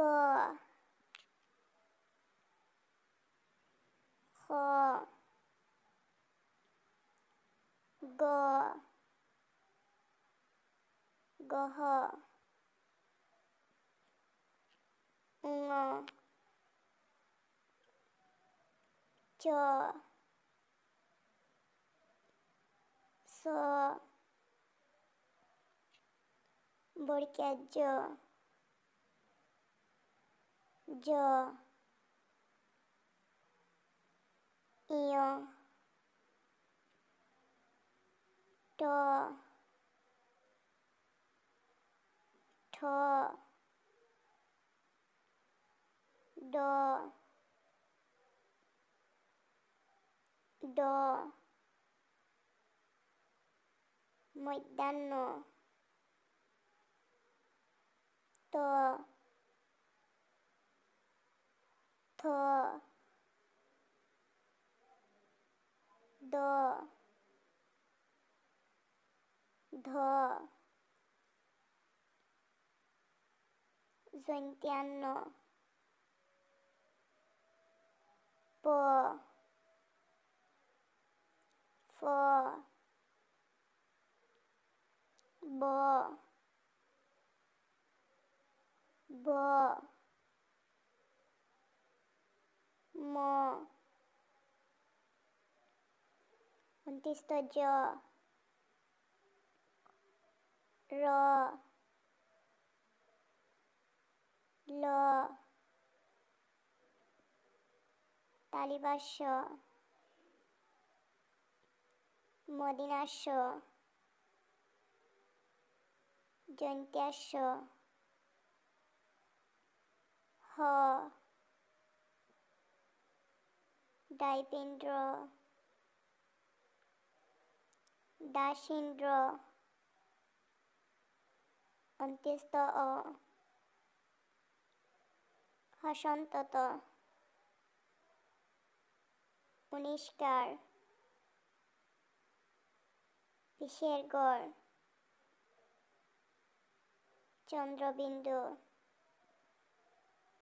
গ খ গ গহ ঙ চ ছ বর্গীয় জ জ ইয় ট ঠ ড ড মধ্যাহ্ন ত থ দ ধ দন্ত্যান্ন প ফ ব ভ ম অন্ত্যেষ্ঠ জ র ল তালিবাস্য মদিনাস্য জন্ত্যাস্য হ ডাইপেন্দ্র দাসেন্দ্র অন্ত্যেষ্ঠ অ হসন্তত উনিষ্কার বিষের গড় চন্দ্রবিন্দু